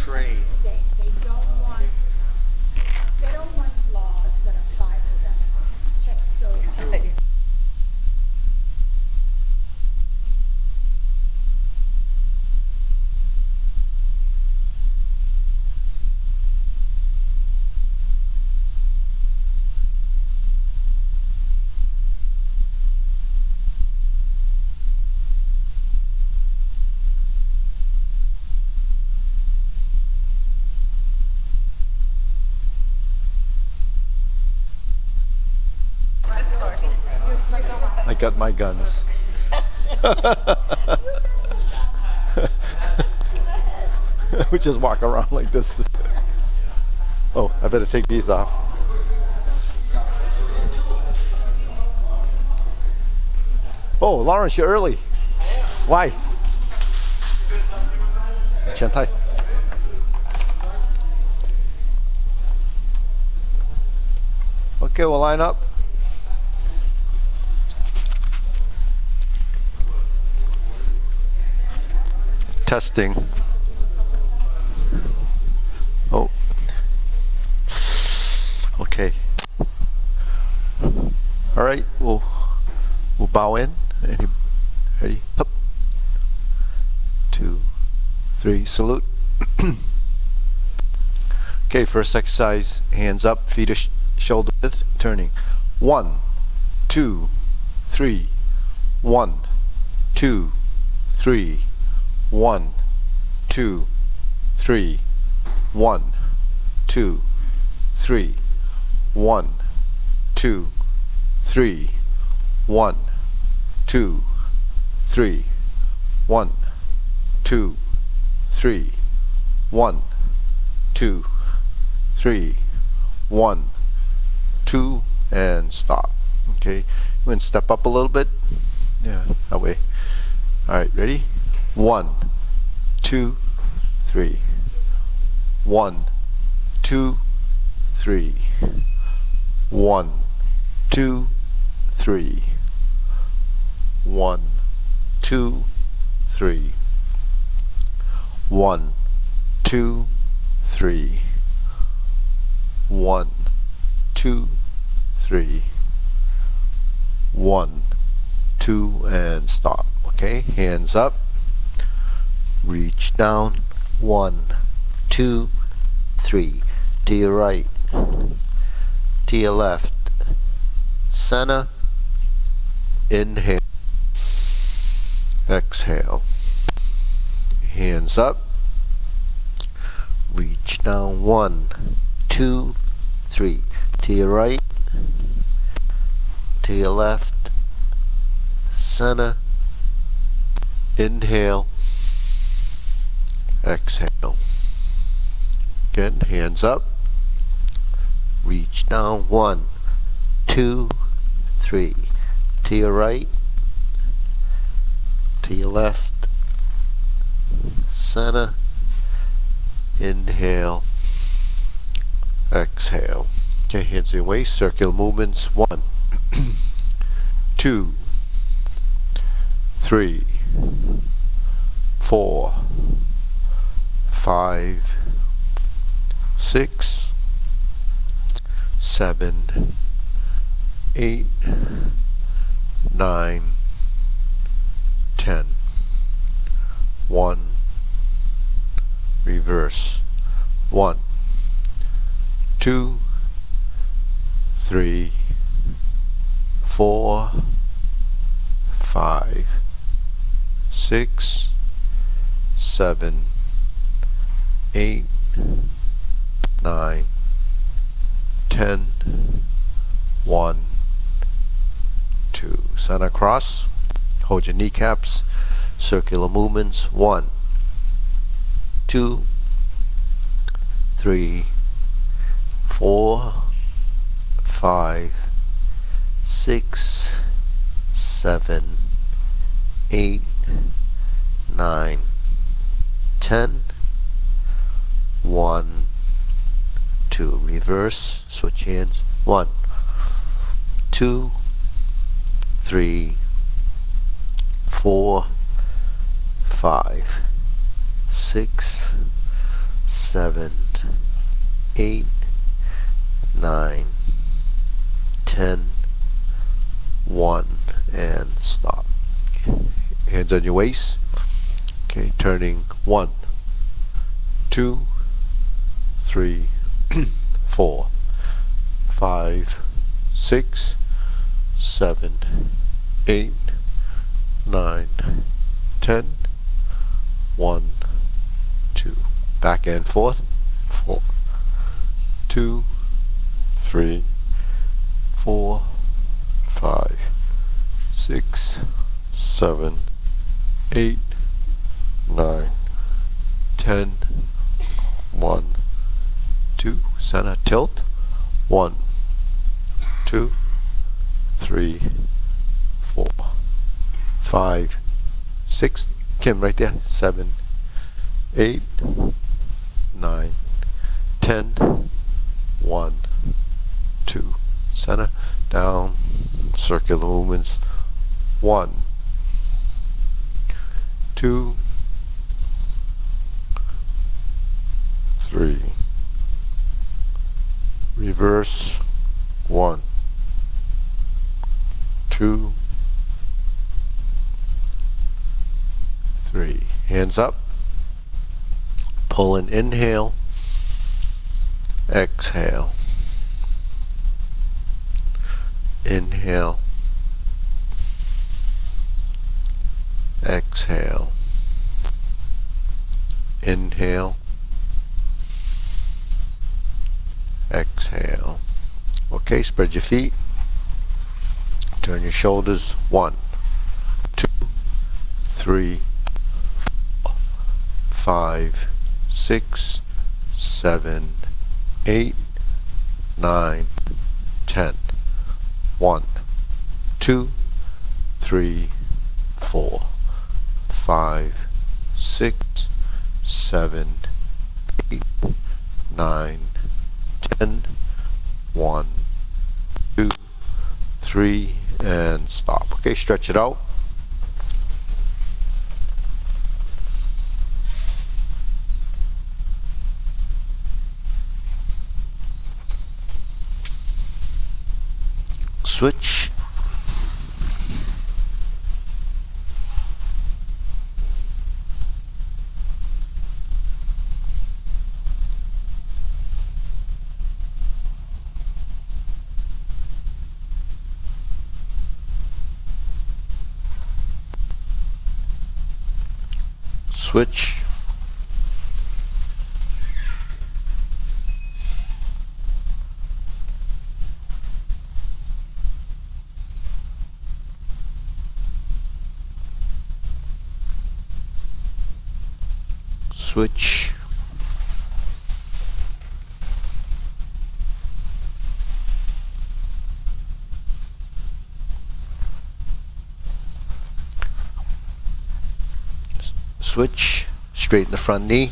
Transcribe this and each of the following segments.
train. They don't want laws that apply to them. So I got my guns. We just walk around like this. Oh, I better take these off. Oh, Lawrence, you're early. Why? Chantai. Okay, we'll line up. Testing. Oh. Okay. All right, we'll bow in. Ready? Up. 2, 3, salute. Okay, first exercise, hands up, feet shoulder width, turning. 1, 2, 3. 1, 2, 3. 1, 2, 3. 1, 2, 3. 1, 2, 3. 1, 2, 3. 1, 2, 3. 1, 2, 3. 1, 2, and stop. Okay, you want to step up a little bit. Yeah, that way. All right, ready? 1, 2, 3. 1, 2, 3. 1, 2, 3. 1, 2, 3. 1, 2, 3. 1, 2, 3. 1, 2, and stop. Okay, hands up. Reach down. 1, 2, 3. To your right. To your left. Center. Inhale. Exhale. Hands up. Reach down. 1, 2, 3. To your right. To your left. Center. Inhale. Exhale. Again, hands up. Reach down. 1, 2, 3. To your right. To your left. Center. Inhale. Exhale. Okay, hands in waist. Circular movements. 1, 2, 3, 4, 5, 6, 7, 8, 9, 10. 1. Reverse. 1, 2, 3, 4, 5, 6, 7, 8, 9, 10. 1, 2. Center cross. Hold your kneecaps. Circular movements. 1, 2, 3, 4, 5, 6, 7, 8, 9, 10. 1, 2. Reverse. Switch hands. 1, 2, 3, 4, 5, 6, 7, 8, 9, 10, 1, and stop. Hands on your waist. Okay, turning 1, 2, 3, 4, 5, 6, 7, 8, 9, 10, 1, 2. Back and forth. 4, 2, 3, 4, 5, 6, 7, 8, 9, 10, 1, 2. Center tilt. 1, 2, 3, 4, 5, 6. Kim right there. 7, 8, 9, 10, 1, 2. Center, down, circular movements. 1, 2, 3. Reverse. 1, 2, 3. Hands up. Pull and inhale. Exhale. Inhale. Exhale. Inhale. Exhale. Okay, spread your feet. Turn your shoulders. 1, 2, 3, 4, 5, 6, 7, 8, 9, 10. 1, 2, 3, 4, 5, 6, 7, 8, 9, 10. 1, 2, 3, and stop. Okay, stretch it out. Switch. Switch. Switch. Switch. Straighten the front knee.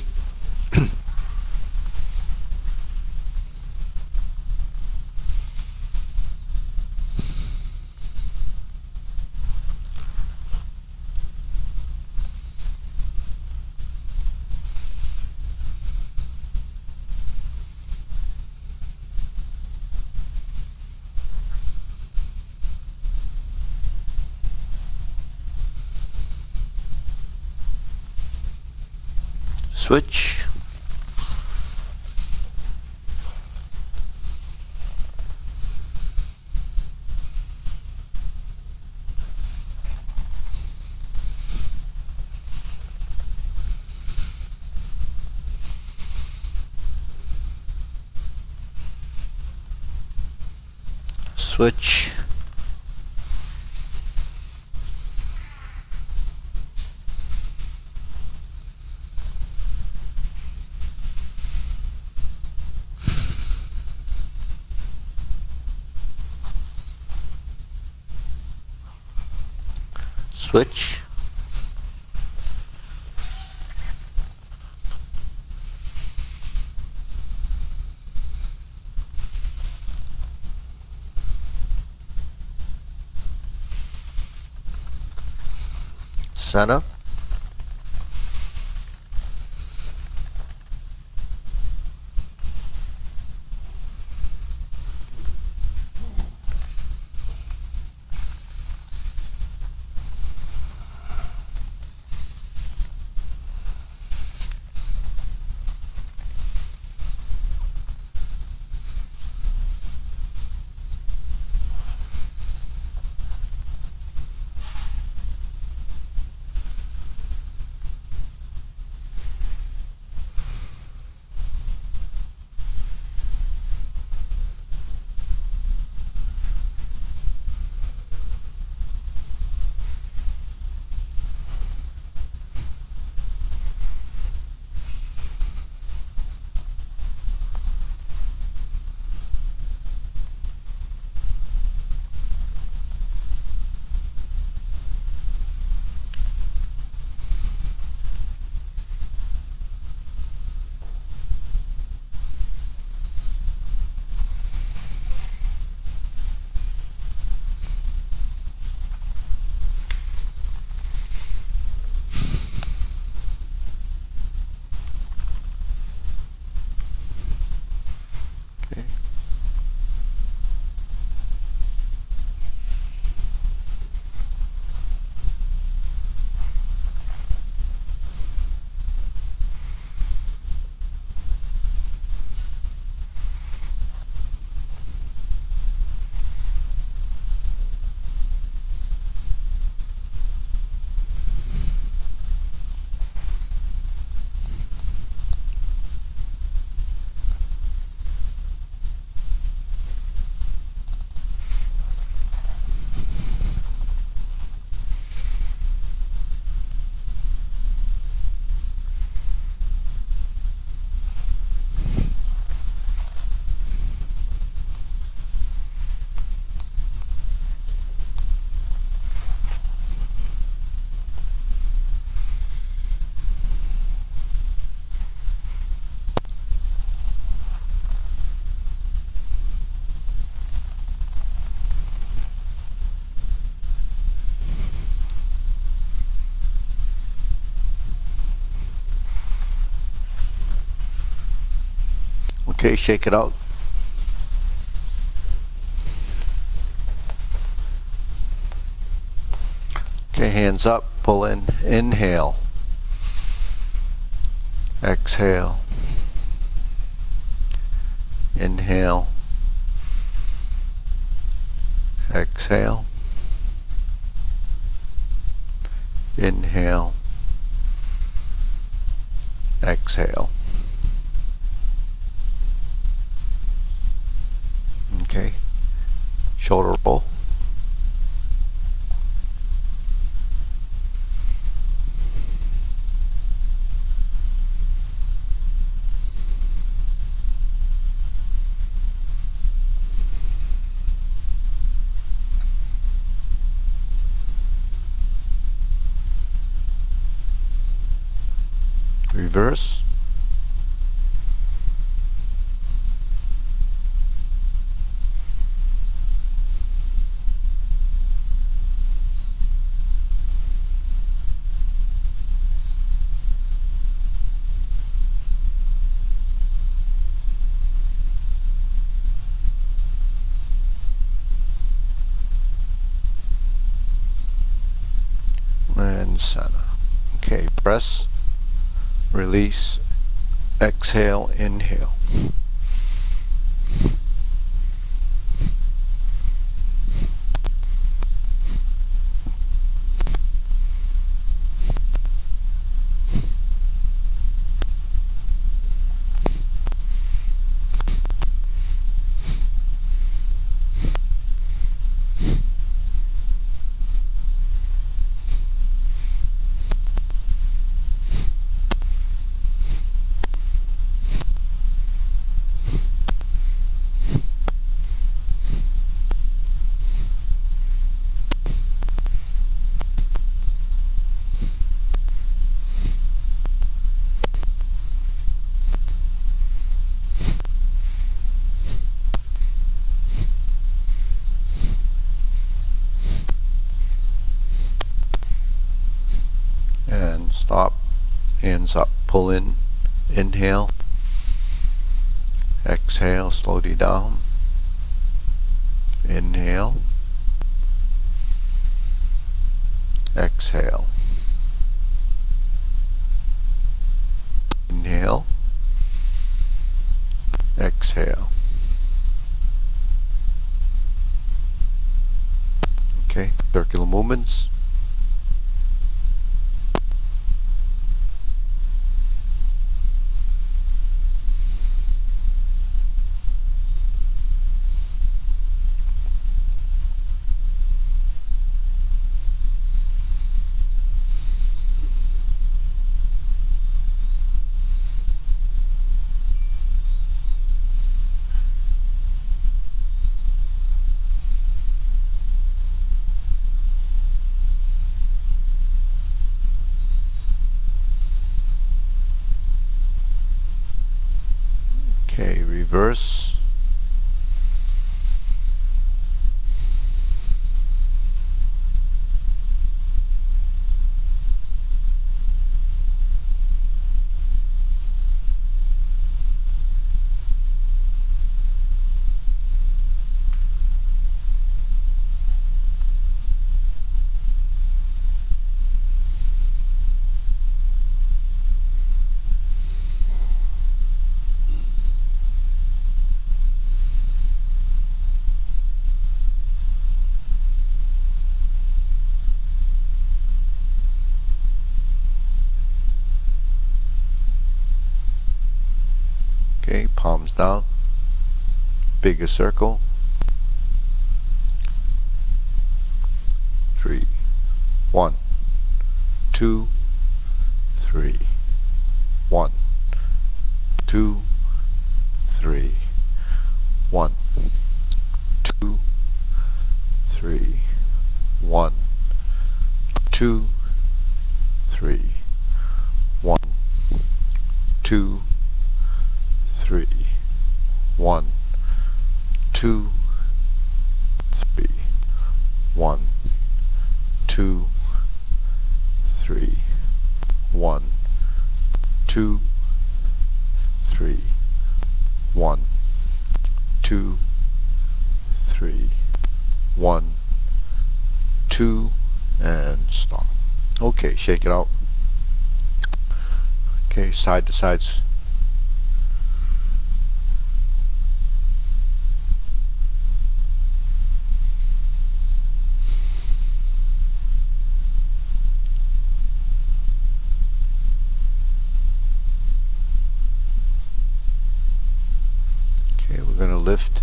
Switch. Switch. Switch. Center. Okay, shake it out. Okay, hands up, pull in, inhale, exhale, inhale, exhale, inhale, exhale. Okay, shoulder roll. Reverse. And center. Okay, press, release, exhale, inhale. And stop, hands up, pull in, inhale, exhale, slowly down, inhale, exhale, inhale, exhale. Okay, circular movements. Okay, reverse. Okay, palms down, bigger circle. 3, 1, 2, 3, 1, 2, 3, 1, 2, 3, 1, 2, 3, 1, 2, 3, 1, 2, 3, 1, 2, 3, 1, 2, 3, 1, 2, 3, 1, 2, and stop. Okay, shake it out. Okay, side to sides. Okay, we're going to lift.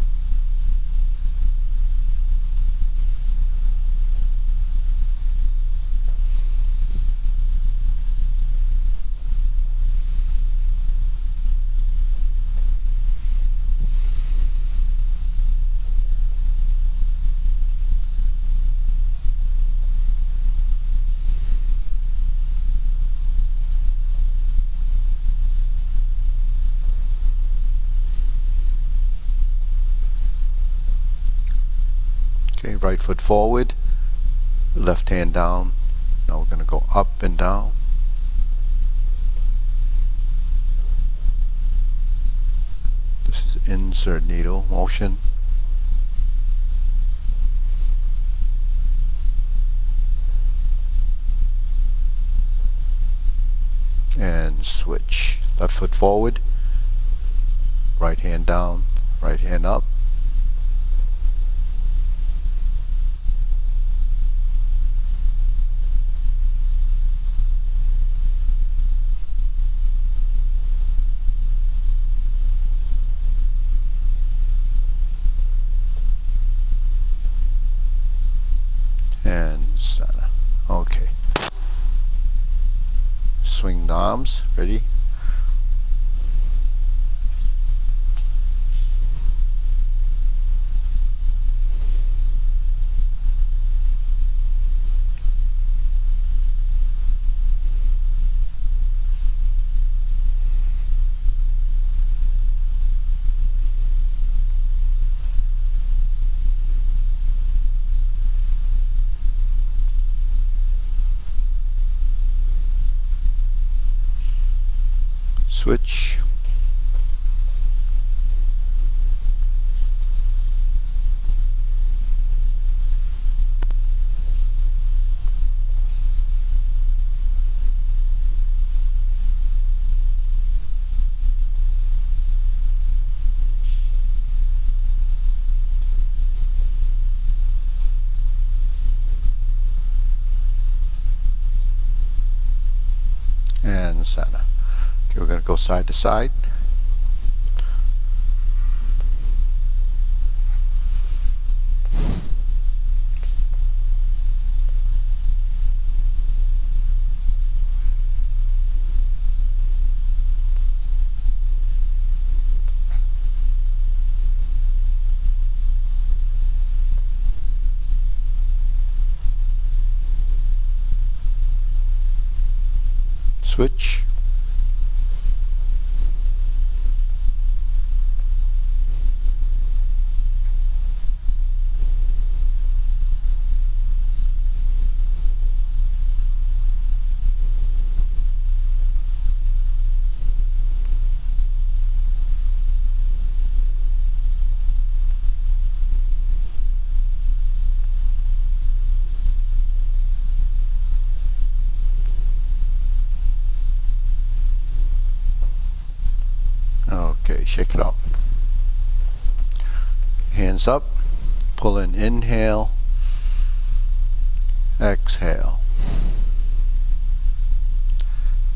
Okay, right foot forward, left hand down. Now we're going to go up and down. This is insert needle motion. And switch. Left foot forward, right hand down, right hand up. And center. Okay. Swing the arms. Ready? Switch. And center. Okay, we're going to go side to side. Switch. Okay, shake it out. Hands up. Pull in, inhale, exhale.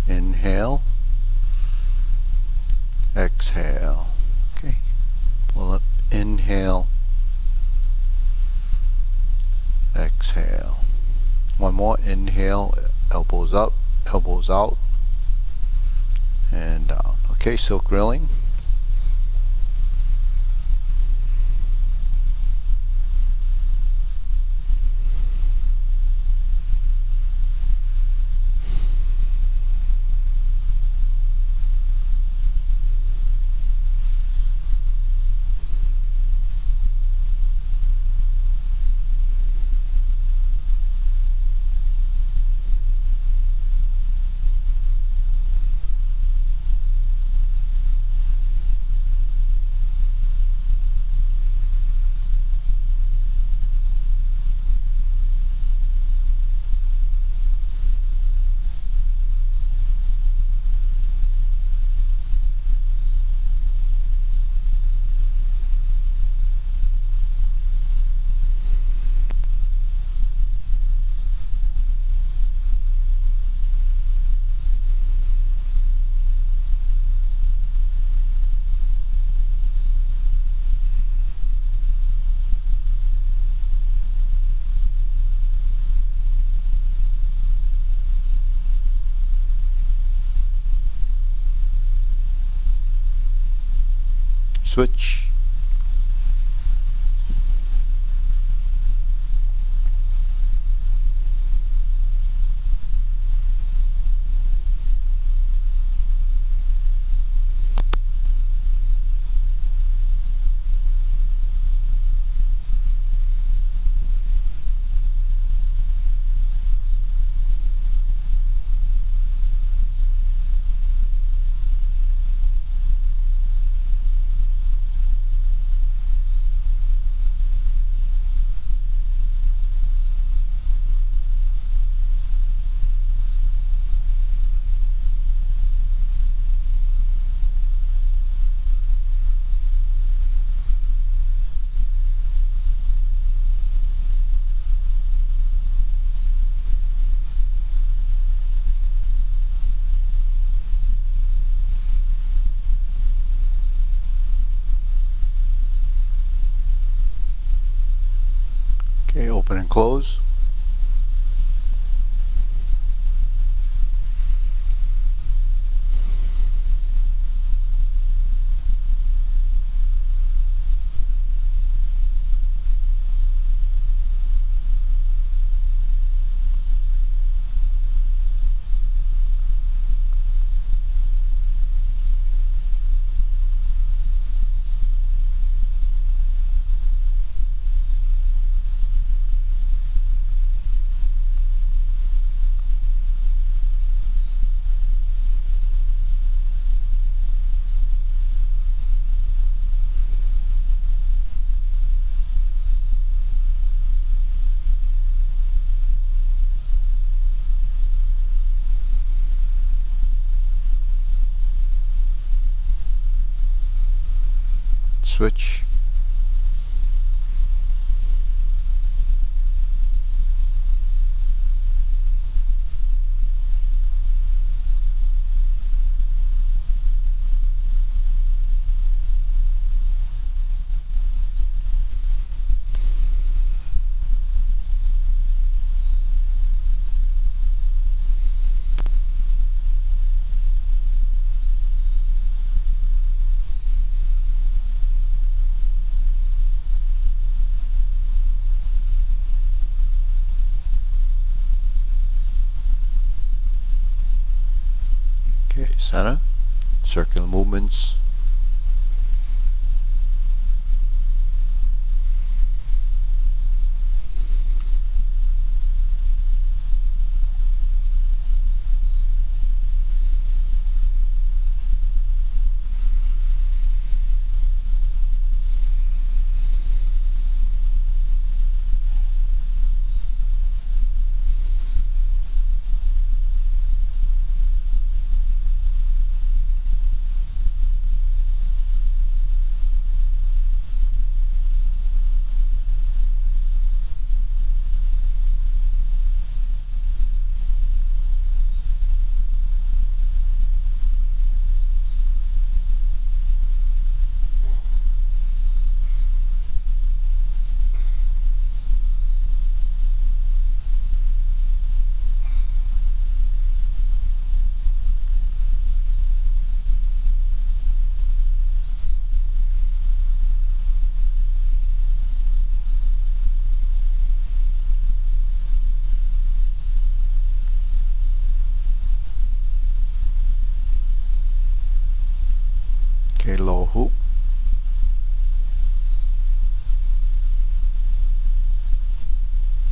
Inhale, exhale. Okay, pull up, inhale, exhale. One more, inhale, elbows up, elbows out, and down. Okay, silk grilling. Switch. Okay, open and close. Switch. Okay, center, circular movements. Okay, lower hoop.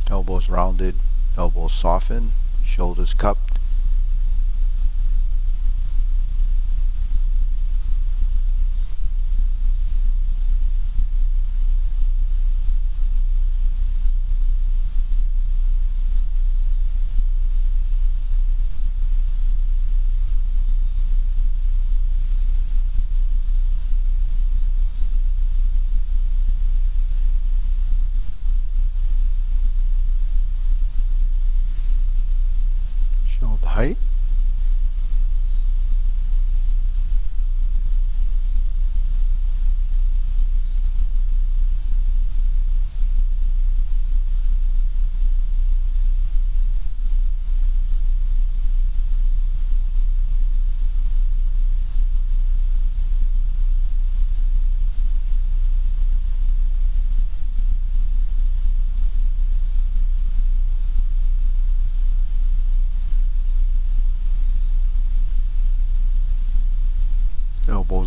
Elbows rounded, elbows softened, shoulders cupped.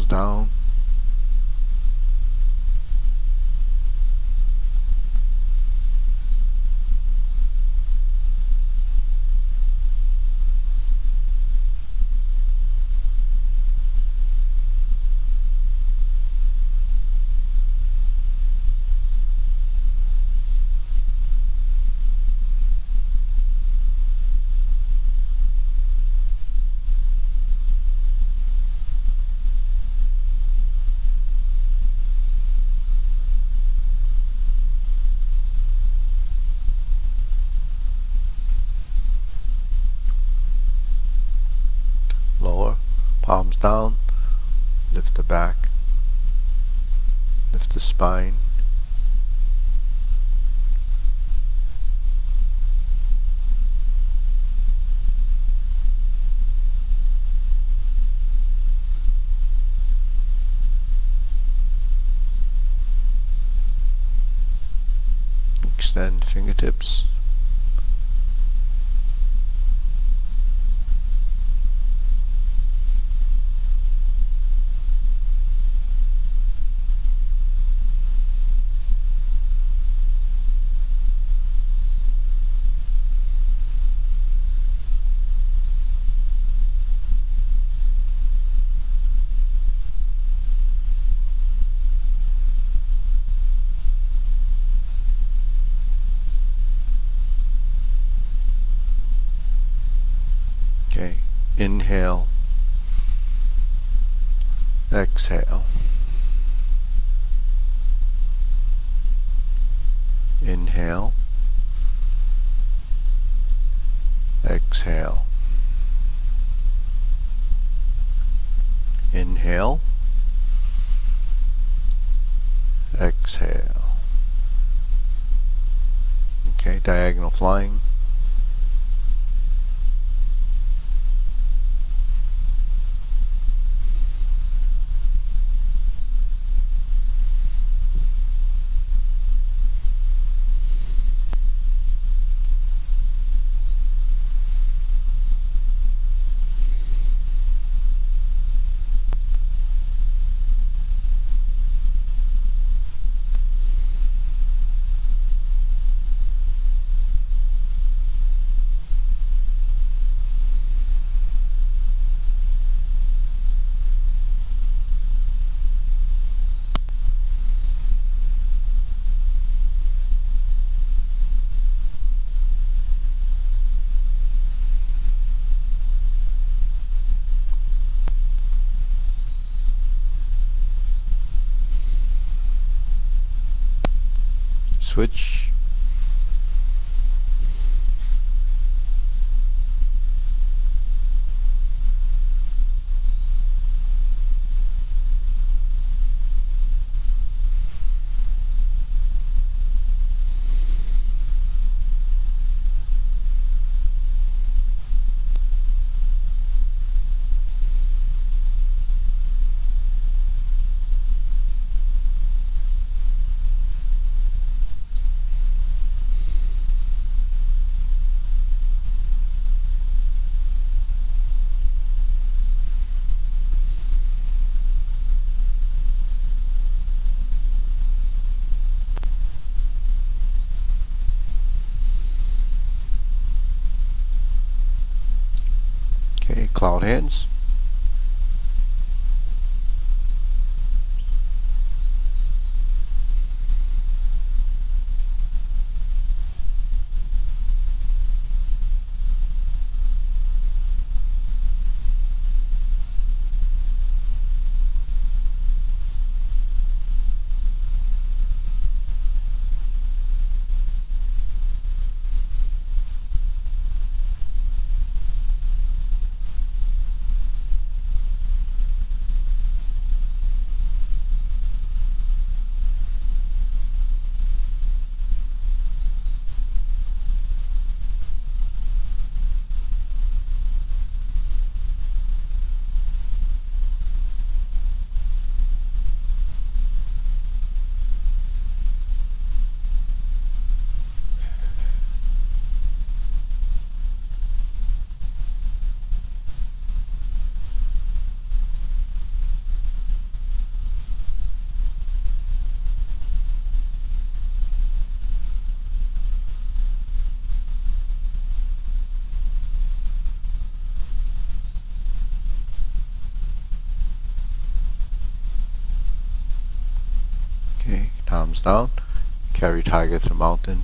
palms down. Lower, palms down, lift the back, lift the spine. Extend fingertips. Okay, inhale, exhale, inhale, exhale, inhale, exhale. Okay, diagonal flying. Switch. Okay, cloud hands. palms down. Carry tiger to mountain.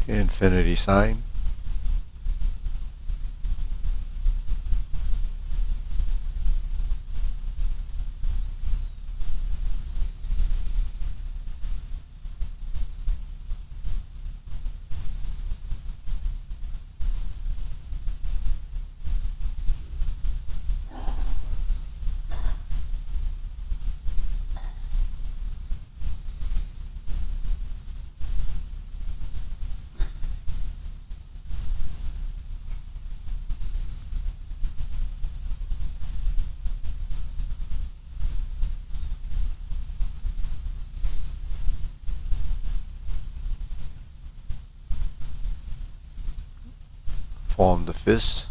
Infinity sign. Form the fist.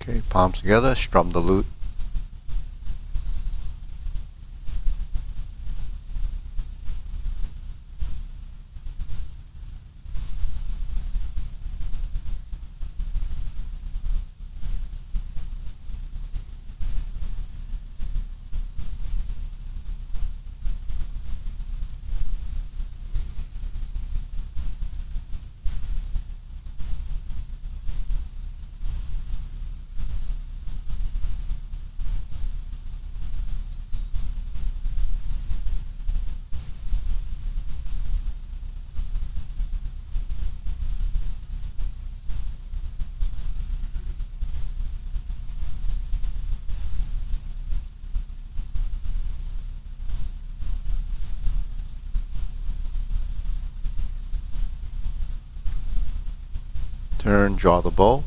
Okay, palms together, strum the lute. Turn, draw the bow.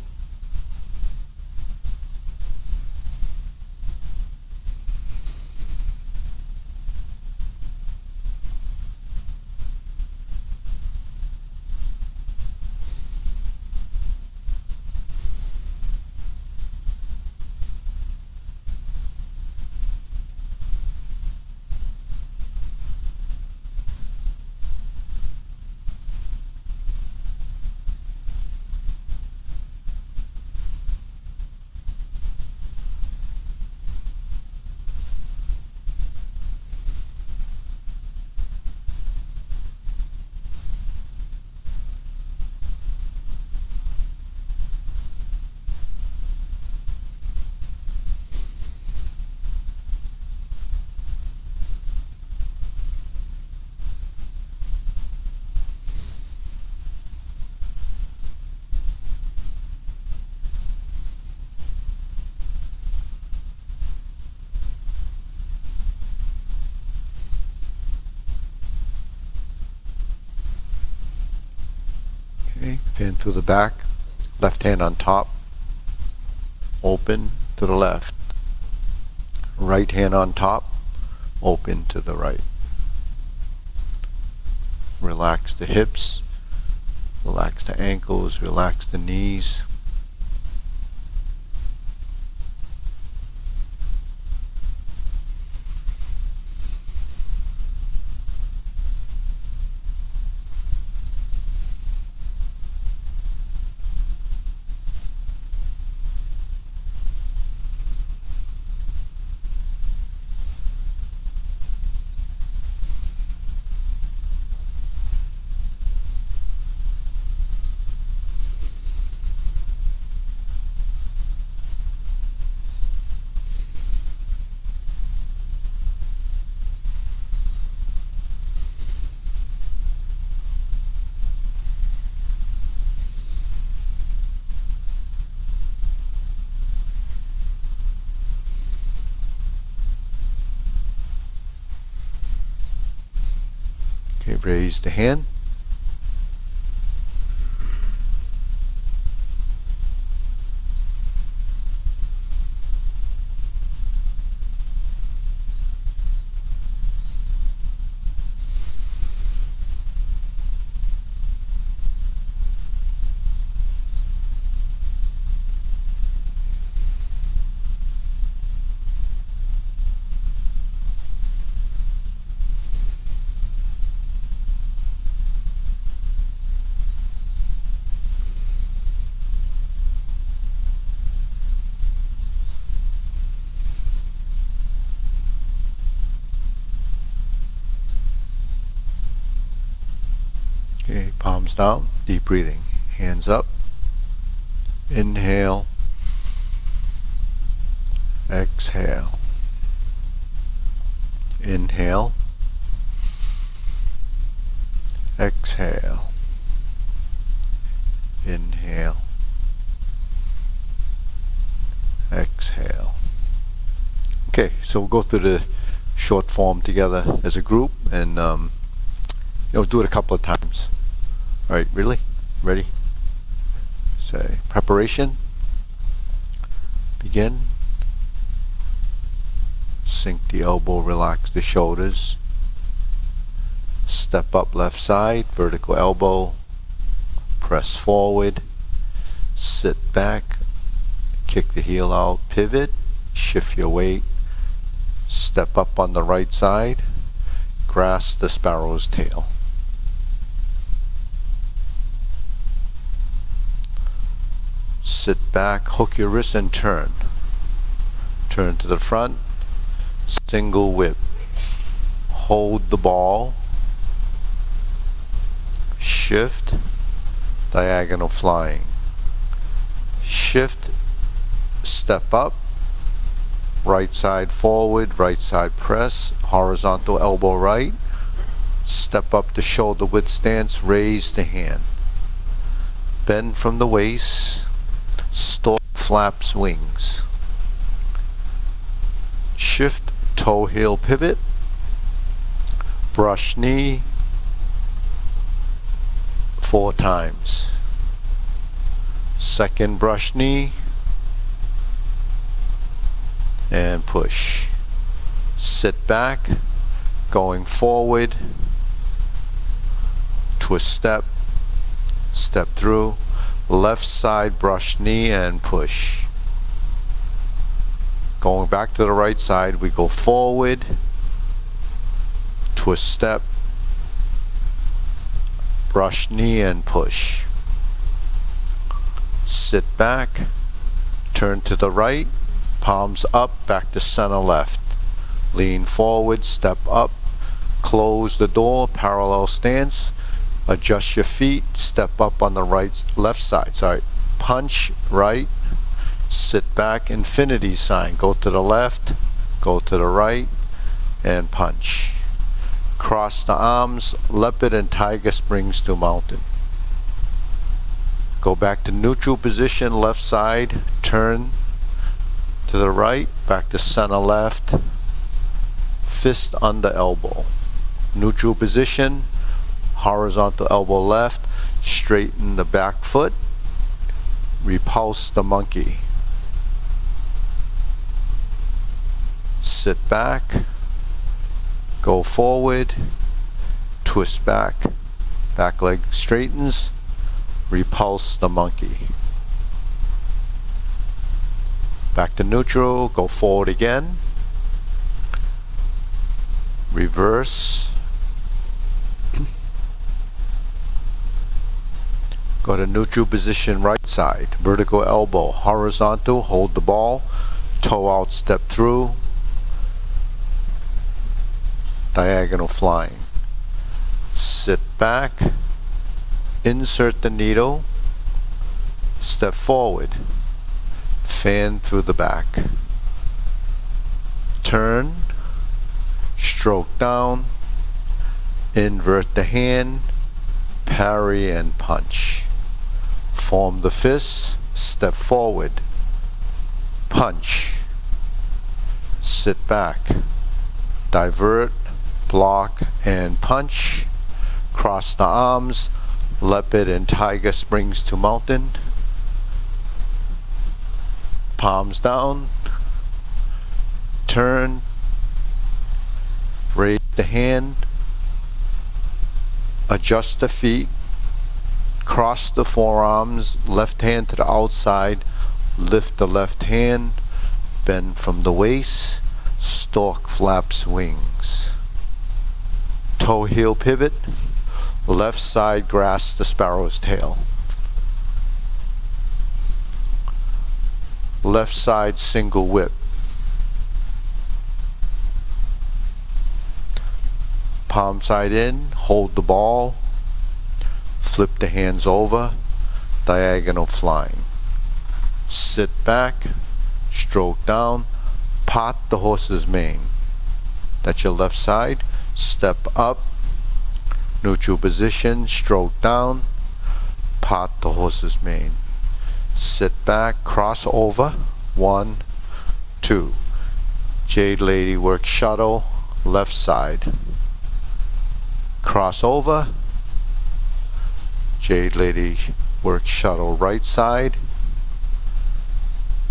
Hand through the back, left hand on top, open to the left. Right hand on top, open to the right. Relax the hips, relax the ankles, relax the knees. Okay, raise the hand. Okay, palms down, deep breathing. Hands up. Inhale. Exhale. Inhale. Exhale. Inhale. Exhale. Okay, so we'll go through the short form together as a group and do it a couple of times. All right, really? Ready? Say, preparation. Begin. Sink the elbow, relax the shoulders. Step up left side, vertical elbow. Press forward. Sit back. Kick the heel out, pivot. Shift your weight. Step up on the right side. Grasp the sparrow's tail. Sit back, hook your wrist and turn. Turn to the front, single whip. Hold the ball. Shift, diagonal flying. Shift, step up. Right side forward, right side press, horizontal elbow right. Step up the shoulder width stance, raise the hand. Bend from the waist. Stork flaps wings. Shift, toe heel pivot. Brush knee 4 times. Second brush knee. And push. Sit back. Going forward. Twist step. Step through. Left side brush knee and push. Going back to the right side, we go forward, twist step, brush knee and push. Sit back, turn to the right, palms up, back to center left. Lean forward, step up, close the door, parallel stance. Adjust your feet, step up on the left side, punch right, sit back, infinity sign, go to the left, go to the right, and punch. Cross the arms, leopard and tiger springs to mountain. Go back to neutral position, left side, turn to the right, back to center left, fist under elbow. Neutral position, horizontal elbow left, Straighten the back foot. Repulse the monkey. Sit back. Go forward. Twist back. Back leg straightens. Repulse the monkey. Back to neutral. Go forward again. Reverse. Go to neutral position, right side. Vertical elbow, horizontal, hold the ball. Toe out, step through. Diagonal flying. Sit back. Insert the needle. Step forward. Fan through the back. Turn. Stroke down. Invert the hand. Parry and punch. Form the fists. Step forward. Punch. Sit back. Divert. Block and punch. Cross the arms. Leopard and tiger springs to mountain. Palms down. Turn. Raise the hand. Adjust the feet. Cross the forearms. Left hand to the outside. Lift the left hand. Bend from the waist. Stork flaps wings. Toe heel pivot. Left side grasp the sparrow's tail. Left side single whip. Palm side in, hold the ball. Flip the hands over. Diagonal flying. Sit back. Stroke down. Pot the horse's mane. That's your left side. Step up. Neutral position. Stroke down. Pot the horse's mane. Sit back. Cross over. 1, 2. Jade lady work shuttle. Left side. Cross over. Jade lady work shuttle right side.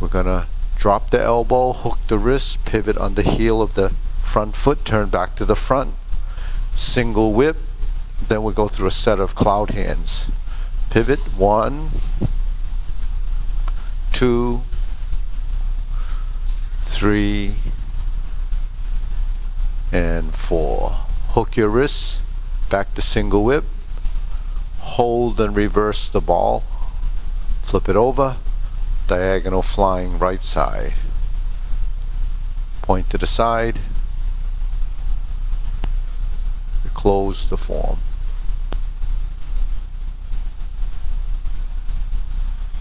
We're gonna drop the elbow, hook the wrist, pivot on the heel of the front foot, turn back to the front. Single whip. Then we go through a set of cloud hands. Pivot. 1, 2, 3, and 4. Hook your wrists. Back to single whip. Hold and reverse the ball. Flip it over. Diagonal flying right side. Point to the side. Close the form.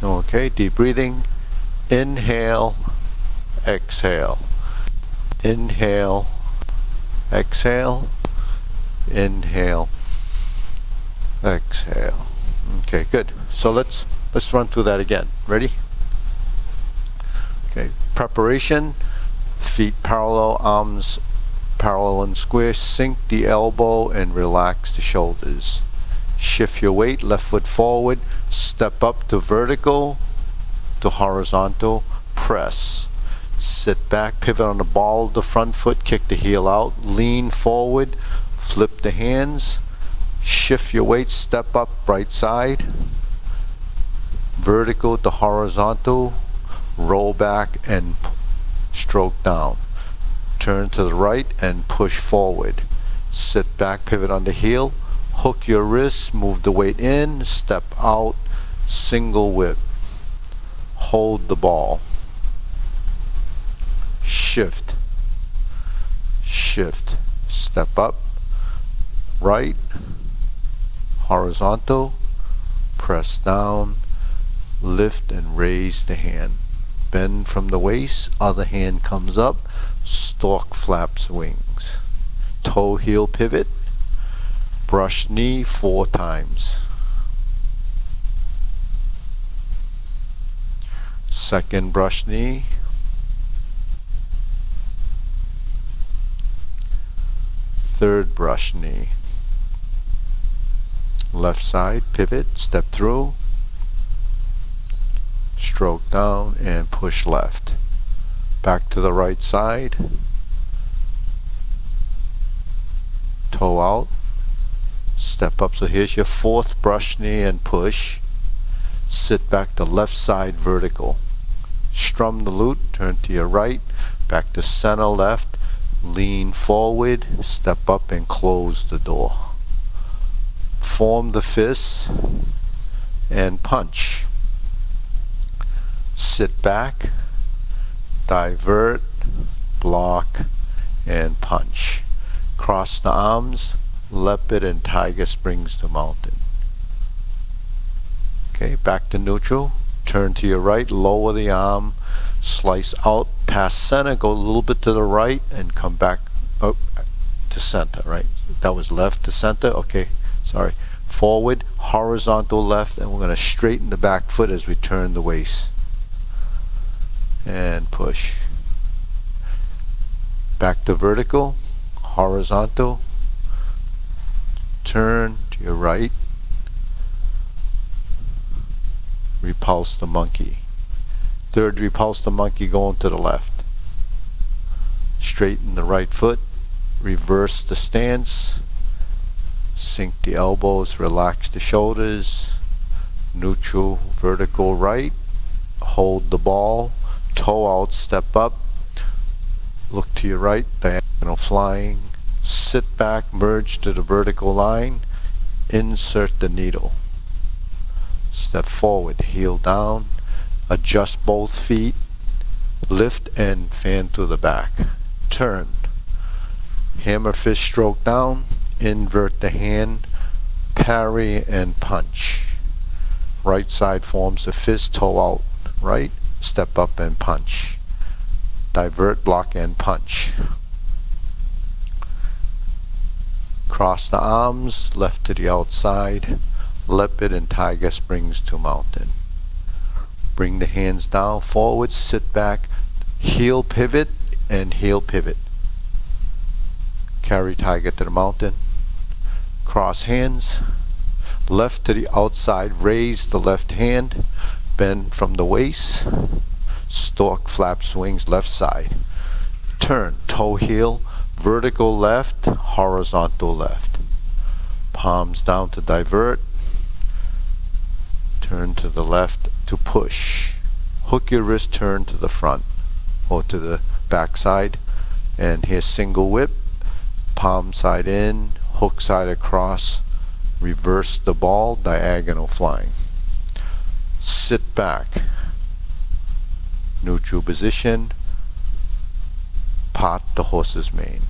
Okay, deep breathing. Inhale, exhale. Inhale, exhale. Inhale, exhale. Okay, good. So let's run through that again. Ready? Okay, preparation. Feet parallel, arms parallel and square. Sink the elbow and relax the shoulders. Shift your weight, left foot forward. Step up to vertical, to horizontal. Press. Sit back, pivot on the ball of the front foot, kick the heel out. Lean forward, flip the hands. Shift your weight, step up, right side. Vertical to horizontal. Roll back and stroke down. Turn to the right and push forward. Sit back, pivot on the heel. Hook your wrists, move the weight in, step out, single whip. Hold the ball. Shift. Shift. Step up. Right. Horizontal. Press down. Lift and raise the hand. Bend from the waist, other hand comes up. Stork flaps wings. Toe heel pivot. Brush knee 4 times. Second brush knee. Third brush knee. Left side, pivot, step through, stroke down, and push left. Back to the right side, toe out, step up. So here's your fourth brush knee and push. Sit back to left side vertical. Strum the lute, turn to your right, back to center left, lean forward, step up and close the door. Form the fists and punch. Sit back, divert, block, and punch. Cross the arms, leopard and tiger springs to mountain. Okay, back to neutral. Turn to your right, lower the arm, slice out past center, go a little bit to the right, and come back up to center, right? That was left to center, okay, sorry. Forward, horizontal left, and we're going to straighten the back foot as we turn the waist. And push. Back to vertical, horizontal, turn to your right, repulse the monkey. Third, repulse the monkey going to the left. Straighten the right foot, reverse the stance, sink the elbows, relax the shoulders, neutral, vertical right, hold the ball, toe out, step up, look to your right, diagonal flying, sit back, merge to the vertical line, insert the needle. Step forward, heel down, adjust both feet, lift and fan to the back. Turn. Hammer fist stroke down, invert the hand, parry and punch. Right side forms a fist, toe out, right, step up and punch. Divert, block and punch. Cross the arms, left to the outside, leopard and tiger springs to mountain. Bring the hands down, forward, sit back, heel pivot and heel pivot. Carry tiger to the mountain. Cross hands, left to the outside, raise the left hand, bend from the waist, stork flap swings left side. Turn, toe heel, vertical left, horizontal left. Palms down to divert, turn to the left to push. Hook your wrist, turn to the front or to the back side, and here's single whip, palm side in, hook side across, reverse the ball, diagonal flying. Sit back, neutral position, pot the horse's mane.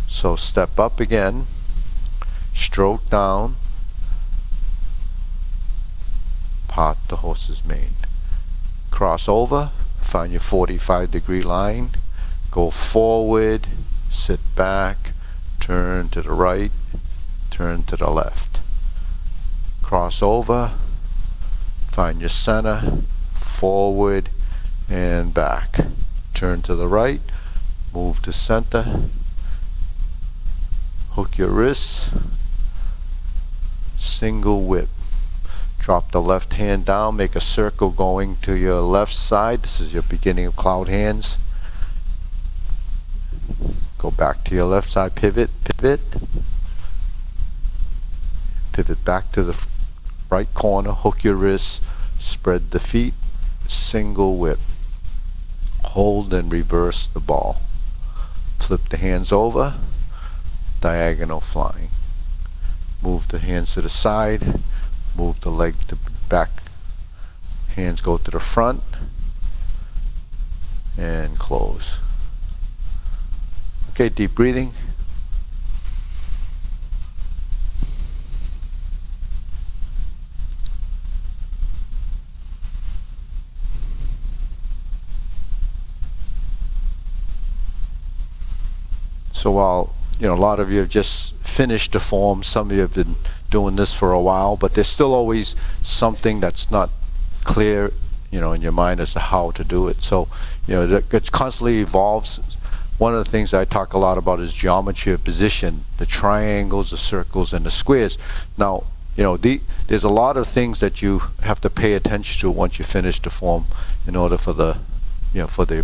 So step up again, stroke down, pot the horse's mane. Cross over, find your 45-degree line, go forward, sit back, turn to the right, turn to the left. Cross over, find your center, forward and back. Turn to the right, move to center, hook your wrists, single whip. Drop the left hand down, make a circle going to your left side. This is your beginning of cloud hands. Go back to your left side, pivot, pivot. Pivot back to the right corner, hook your wrists, spread the feet, single whip. Hold and reverse the ball. Flip the hands over, diagonal flying. Move the hands to the side, move the leg to back. Hands go to the front and close. Okay, deep breathing. So while a lot of you have just finished the form, some of you have been doing this for a while, but there's still always something that's not clear, in your mind as to how to do it. So, it constantly evolves. One of the things I talk a lot about is geometry of position, the triangles, the circles, and the squares. Now, there's a lot of things that you have to pay attention to once you finish the form in order for the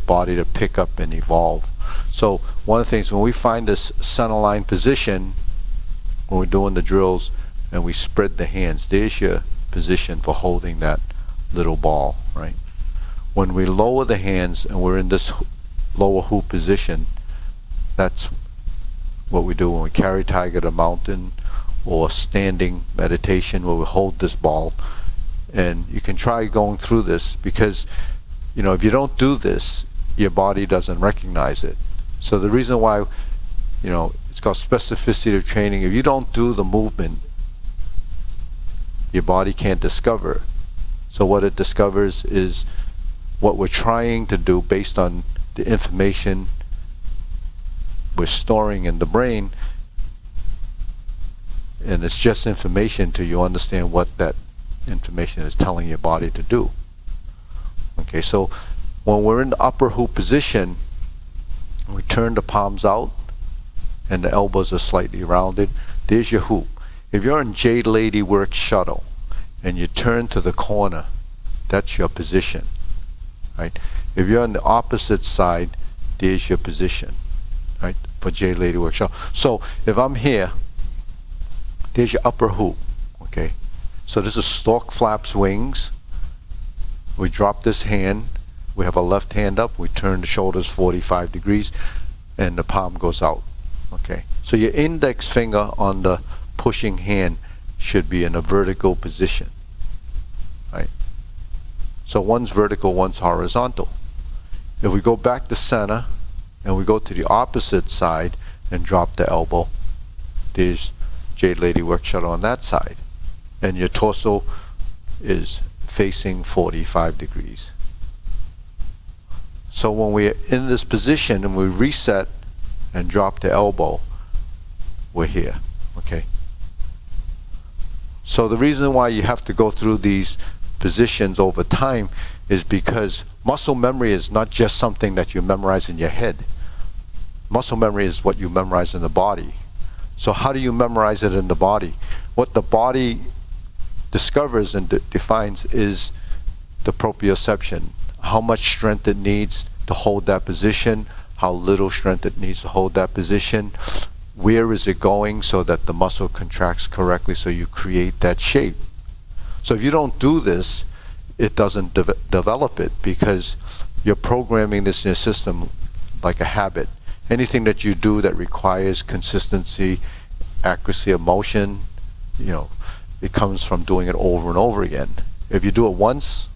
body to pick up and evolve. So one of the things, when we find this center line position, when we're doing the drills and we spread the hands, there's your position for holding that little ball, right? When we lower the hands and we're in this lower hoop position, that's what we do when we carry tiger to mountain or standing meditation, where we hold this ball. And you can try going through this, because if you don't do this, your body doesn't recognize it. So the reason why it's called specificity of training, if you don't do the movement, your body can't discover. So what it discovers is what we're trying to do based on the information we're storing in the brain, and it's just information till you understand what that information is telling your body to do. Okay, so when we're in the upper hoop position, we turn the palms out and the elbows are slightly rounded. There's your hoop. If you're in Jade Lady Work Shuttle and you turn to the corner, that's your position, right? If you're on the opposite side, there's your position, right, for Jade Lady Work Shuttle. So if I'm here, there's your upper hoop, okay? So this is stork flaps wings. We drop this hand. We have our left hand up. We turn the shoulders 45 degrees, and the palm goes out, okay? So your index finger on the pushing hand should be in a vertical position, right? So one's vertical, one's horizontal. If we go back to center and we go to the opposite side and drop the elbow, there's Jade Lady Work Shuttle on that side, and your torso is facing 45 degrees. So when we're in this position and we reset and drop the elbow, we're here, okay? So the reason why you have to go through these positions over time is because muscle memory is not just something that you memorize in your head. Muscle memory is what you memorize in the body. So how do you memorize it in the body? What the body discovers and defines is the proprioception. How much strength it needs to hold that position, how little strength it needs to hold that position, where is it going so that the muscle contracts correctly so you create that shape. So if you don't do this, it doesn't develop it, because you're programming this in your system like a habit. Anything that you do that requires consistency, accuracy of motion, it comes from doing it over and over again. If you do it once,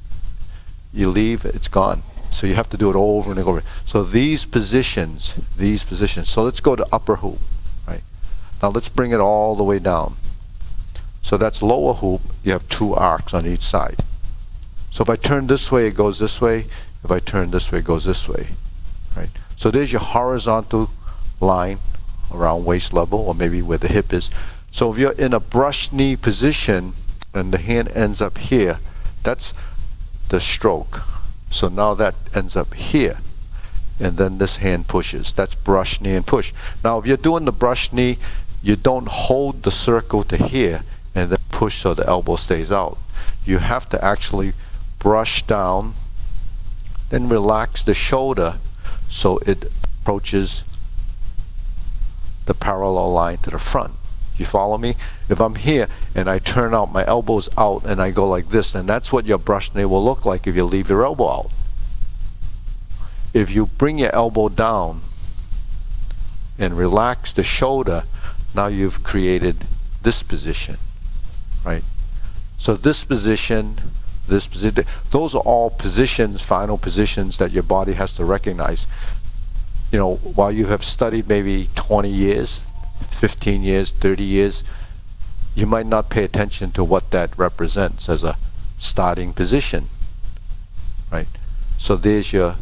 you leave, it's gone. So you have to do it over and over. So these positions. So let's go to upper hoop, right? Now let's bring it all the way down. So that's lower hoop. You have two arcs on each side. So if I turn this way, it goes this way. If I turn this way, it goes this way, right? So there's your horizontal line around waist level, or maybe where the hip is. So if you're in a brush knee position and the hand ends up here, that's the stroke. So now that ends up here, and then this hand pushes. That's brush knee and push. Now if you're doing the brush knee, you don't hold the circle to here and then push so the elbow stays out. You have to actually brush down, then relax the shoulder so it approaches the parallel line to the front. You follow me? If I'm here and I turn out, my elbow's out, and I go like this, then that's what your brush knee will look like if you leave your elbow out. If you bring your elbow down and relax the shoulder, now you've created this position, right? So this position, those are all positions, final positions that your body has to recognize. While you have studied maybe 20 years, 15 years, 30 years, you might not pay attention to what that represents as a starting position, right? So there's your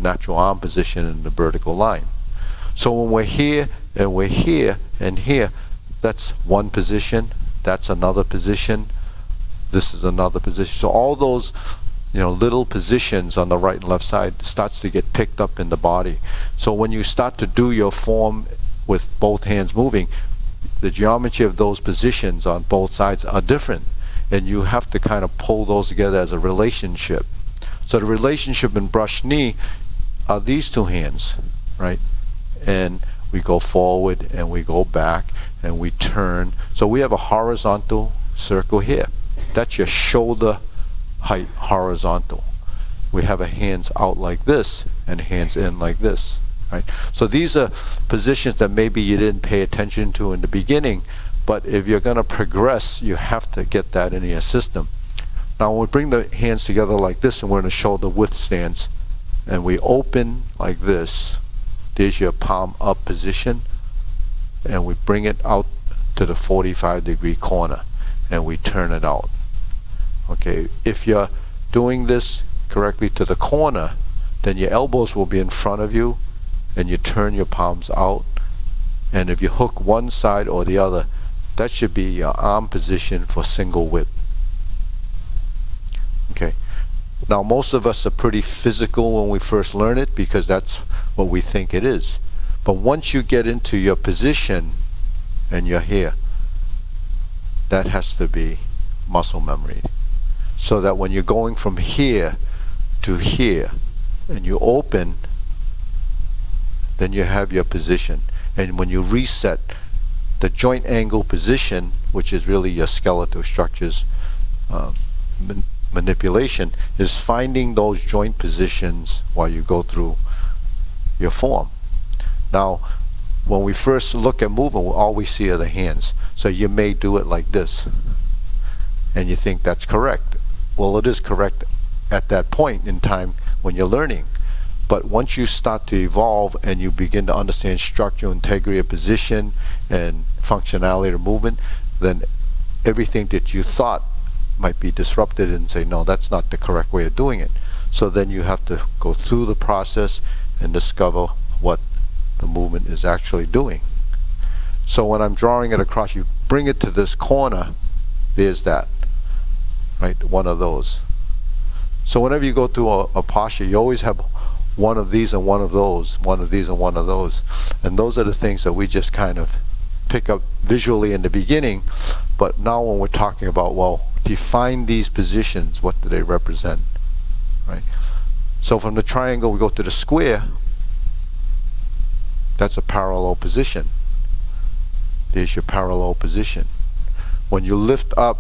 natural arm position in the vertical line. So when we're here and we're here and here, that's one position, that's another position, this is another position. So all those little positions on the right and left side starts to get picked up in the body. So when you start to do your form with both hands moving, the geometry of those positions on both sides are different, and you have to kind of pull those together as a relationship. So the relationship in brush knee are these two hands, right? And we go forward and we go back and we turn. So we have a horizontal circle here. That's your shoulder height horizontal. We have a hands out like this and hands in like this, right? So these are positions that maybe you didn't pay attention to in the beginning, but if you're going to progress, you have to get that in your system. Now when we bring the hands together like this and we're in a shoulder width stance and we open like this, there's your palm up position, and we bring it out to the 45-degree corner and we turn it out. Okay, if you're doing this correctly to the corner, then your elbows will be in front of you and you turn your palms out, and if you hook one side or the other, that should be your arm position for single whip. Okay, now most of us are pretty physical when we first learn it because that's what we think it is, but once you get into your position and you're here, that has to be muscle memory, so that when you're going from here to here and you open, then you have your position. And when you reset, the joint angle position, which is really your skeletal structures manipulation, is finding those joint positions while you go through your form. Now when we first look at movement, all we see are the hands, so you may do it like this and you think that's correct. Well, it is correct at that point in time when you're learning, but once you start to evolve and you begin to understand structural integrity of position and functionality of movement, then everything that you thought might be disrupted and say, no, that's not the correct way of doing it. So then you have to go through the process and discover what the movement is actually doing. So when I'm drawing it across, you bring it to this corner, there's that, right? One of those. So whenever you go through a posture, you always have one of these and one of those, one of these and one of those. And those are the things that we just kind of pick up visually in the beginning. But now when we're talking about, well, define these positions, what do they represent, right? So from the triangle, we go to the square. That's a parallel position. There's your parallel position. When you lift up,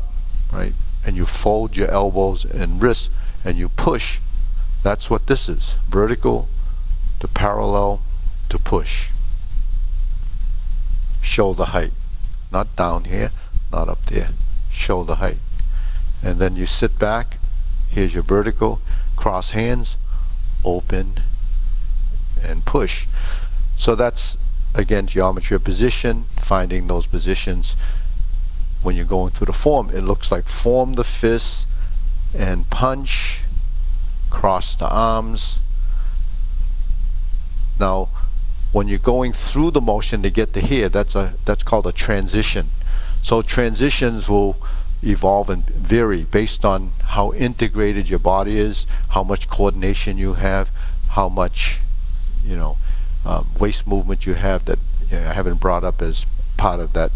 right, and you fold your elbows and wrists and you push, that's what this is. Vertical to parallel to push. Shoulder height. Not down here, not up there. Shoulder height. And then you sit back. Here's your vertical. Cross hands, open, and push. So that's, again, geometry of position, finding those positions. When you're going through the form, it looks like form the fists and punch, cross the arms. Now, when you're going through the motion to get to here, that's called a transition. So transitions will evolve and vary based on how integrated your body is, how much coordination you have, how much, waist movement you have that I haven't brought up as part of that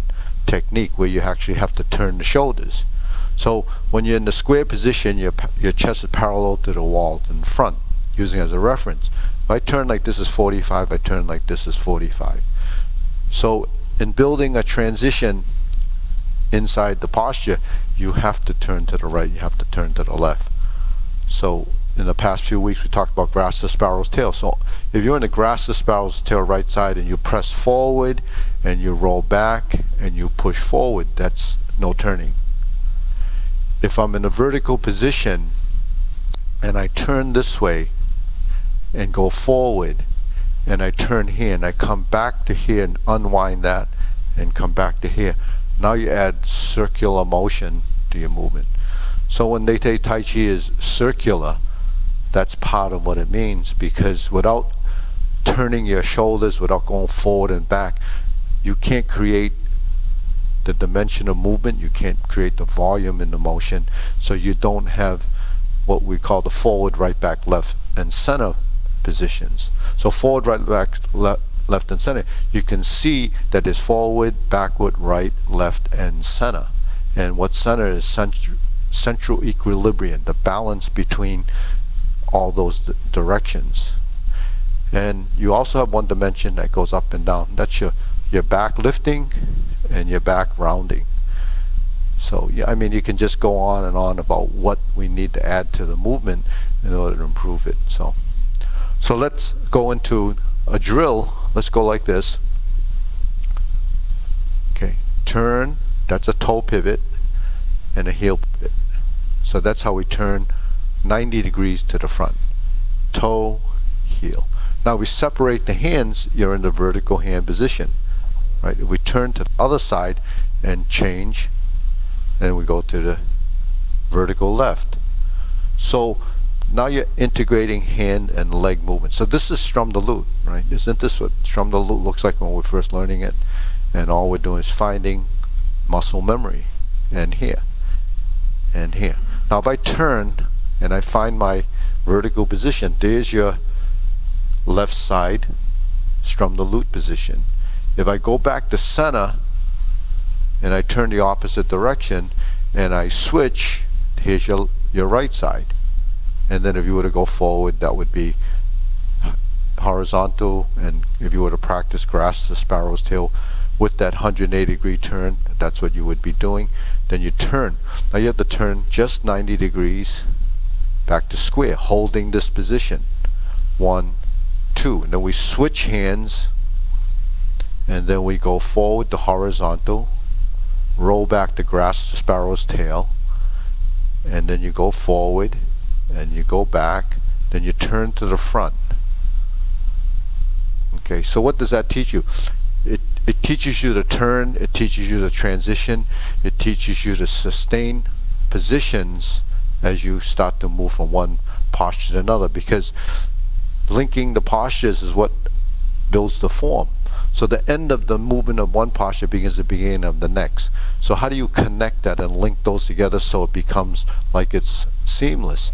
technique, where you actually have to turn the shoulders. So when you're in the square position, your chest is parallel to the wall in front, using it as a reference. If I turn like this is 45, I turn like this is 45. So in building a transition inside the posture, you have to turn to the right, you have to turn to the left. So in the past few weeks we talked about grasp the sparrow's tail. So if you're in the grasp the sparrow's tail right side and you press forward and you roll back and you push forward, that's no turning. If I'm in a vertical position and I turn this way and go forward and I turn here and I come back to here and unwind that and come back to here, now you add circular motion to your movement. So when they say Tai Chi is circular, that's part of what it means, because without turning your shoulders, without going forward and back, you can't create the dimension of movement, you can't create the volume in the motion, so you don't have what we call the forward, right, back, left, and center positions. So forward, right, back, left, and center, you can see that it's forward, backward, right, left, and center. And what center is central equilibrium, the balance between all those directions. And you also have one dimension that goes up and down. That's your back lifting and your back rounding. So yeah, I mean, you can just go on and on about what we need to add to the movement in order to improve it. So let's go into a drill. Let's go like this. Okay, turn, that's a toe pivot and a heel pivot. So that's how we turn 90 degrees to the front. Toe, heel. Now we separate the hands, you're in the vertical hand position. Right? If we turn to the other side and change, then we go to the vertical left. So now you're integrating hand and leg movement. So this is strum the lute, right? Isn't this what strum the lute looks like when we're first learning it? And all we're doing is finding muscle memory. And here. And here. Now if I turn and I find my vertical position, there's your left side strum the lute position. If I go back to center and I turn the opposite direction and I switch, here's your right side. And then if you were to go forward, that would be horizontal. And if you were to practice grasp the sparrow's tail with that 180-degree turn, that's what you would be doing. Then you turn. Now you have to turn just 90 degrees back to square, holding this position. 1, 2. And then we switch hands, and then we go forward to horizontal, roll back to grasp the sparrow's tail, and then you go forward, and you go back, then you turn to the front. Okay, so what does that teach you? It teaches you to turn, it teaches you to transition, it teaches you to sustain positions as you start to move from one posture to another, because linking the postures is what builds the form. So the end of the movement of one posture begins the beginning of the next. So how do you connect that and link those together so it becomes like it's seamless?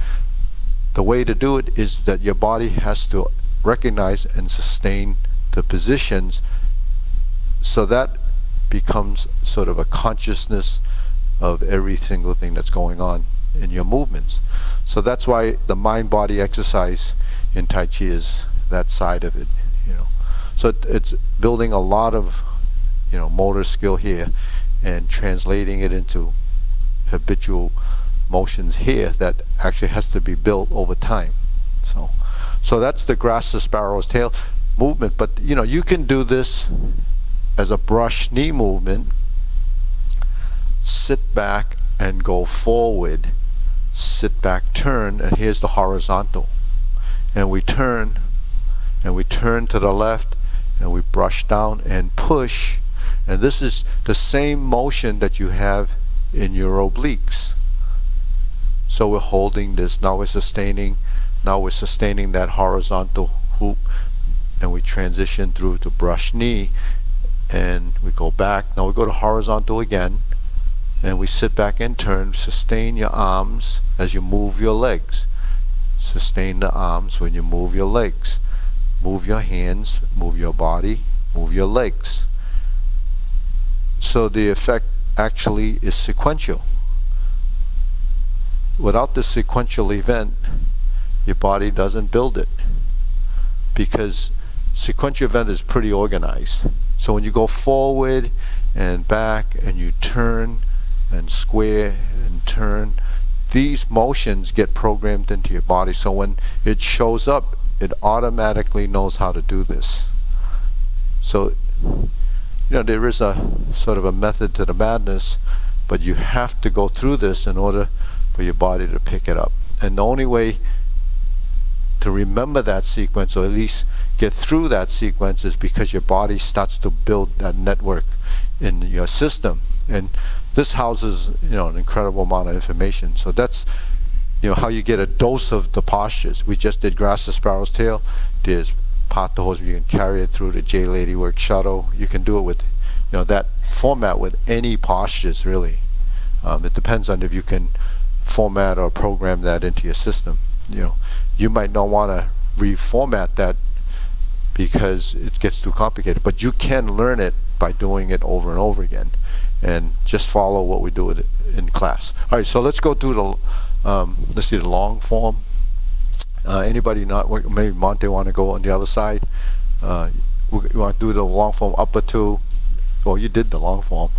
The way to do it is that your body has to recognize and sustain the positions, so that becomes sort of a consciousness of every single thing that's going on in your movements. So that's why the mind-body exercise in Tai Chi is that side of it, you know. So it's building a lot of, you know, motor skill here and translating it into habitual motions here that actually has to be built over time. So that's the grasp the sparrow's tail movement. But you know, you can do this as a brush knee movement. Sit back and go forward. Sit back, turn, and here's the horizontal. And we turn to the left, and we brush down and push. And this is the same motion that you have in your obliques. So we're holding this, now we're sustaining that horizontal hoop, and we transition through to brush knee, and we go back. Now we go to horizontal again, and we sit back and turn. Sustain your arms as you move your legs. Sustain the arms when you move your legs. Move your hands, move your body, move your legs. So the effect actually is sequential. Without the sequential event, your body doesn't build it, because sequential event is pretty organized. So when you go forward and back and you turn and square and turn, these motions get programmed into your body. So when it shows up, it automatically knows how to do this. So, you know, there is a sort of a method to the madness, but you have to go through this in order for your body to pick it up. And the only way to remember that sequence, or at least get through that sequence, is because your body starts to build that network in your system. And this houses, you know, an incredible amount of information. So that's, you know, how you get a dose of the postures. We just did grasp the sparrow's tail. There's pot the hose, you can carry it through the J Lady work shuttle. You can do it with, you know, that format with any postures, really. It depends on if you can format or program that into your system. You know, you might not want to reformat that because it gets too complicated. But you can learn it by doing it over and over again, and just follow what we do in class. All right, so let's go through the let's see the long form. Anybody not, maybe Monte want to go on the other side? We want to do the long form upper two. Well, you did the long form.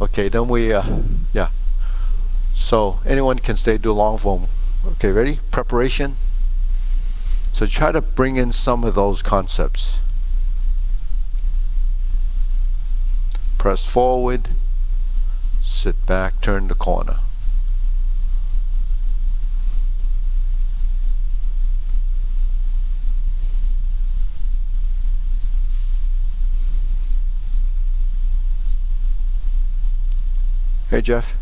Okay, then we yeah. So anyone can stay, do long form. Okay, ready? Preparation. So try to bring in some of those concepts. Press forward, sit back, turn the corner. Hey Jeff.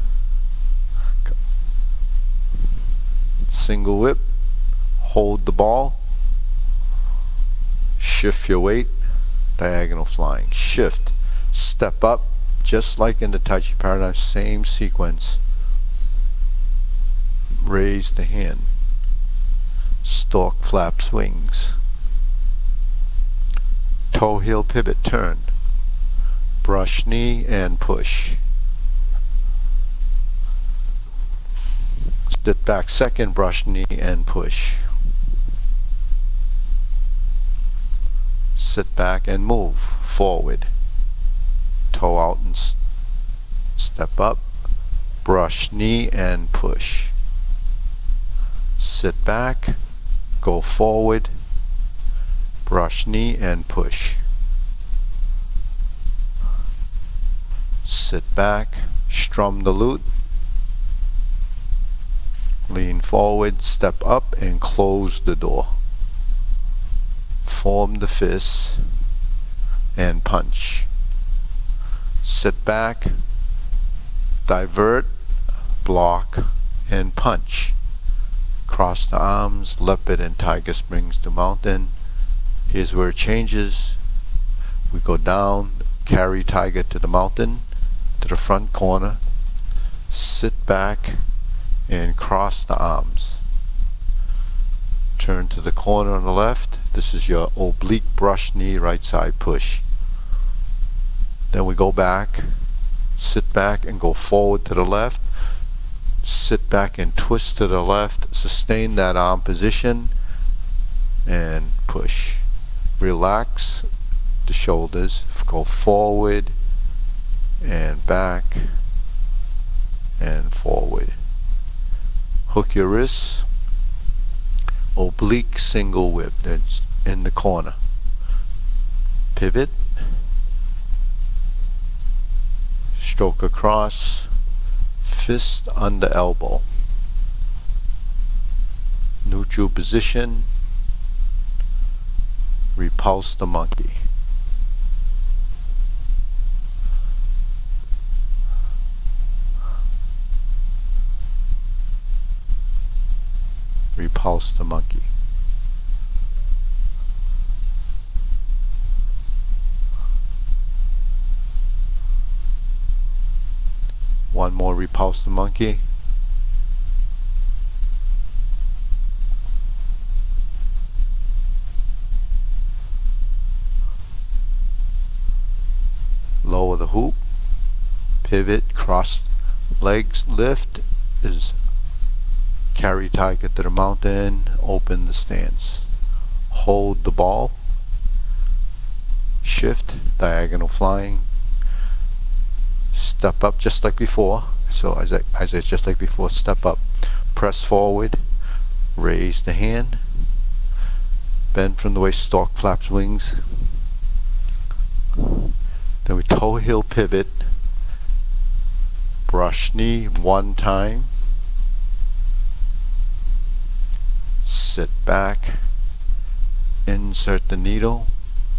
Single whip, hold the ball, shift your weight, diagonal flying, shift, step up, just like in the Tai Chi Paradigm, same sequence, raise the hand, stalk flaps wings, toe heel pivot turn, brush knee and push. Sit back, second brush knee and push. Sit back and move forward. Toe out and step up. Brush knee and push. Sit back, go forward. Brush knee and push. Sit back, strum the lute. Lean forward, step up, and close the door. Form the fist and punch. Sit back, divert, block, and punch. Cross the arms, leopard and tiger springs to mountain. Here's where it changes. We go down, carry tiger to the mountain, to the front corner. Sit back and cross the arms. Turn to the corner on the left. This is your oblique brush knee, right side push. Then we go back, sit back and go forward to the left. Sit back and twist to the left. Sustain that arm position and push. Relax the shoulders. Go forward and back and forward. Hook your wrists, oblique single whip, that's in the corner. Pivot, stroke across, fist under elbow. Neutral position, repulse the monkey. Repulse the monkey. One more, repulse the monkey. Lower the hoop. Pivot, cross legs, lift is carry tiger to the mountain, open the stance. Hold the ball. Shift, diagonal flying. Step up just like before. So as I just like before, step up. Press forward. Raise the hand. Bend from the waist, stalk flaps wings. Then we toe heel pivot. Brush knee one time. Sit back, insert the needle,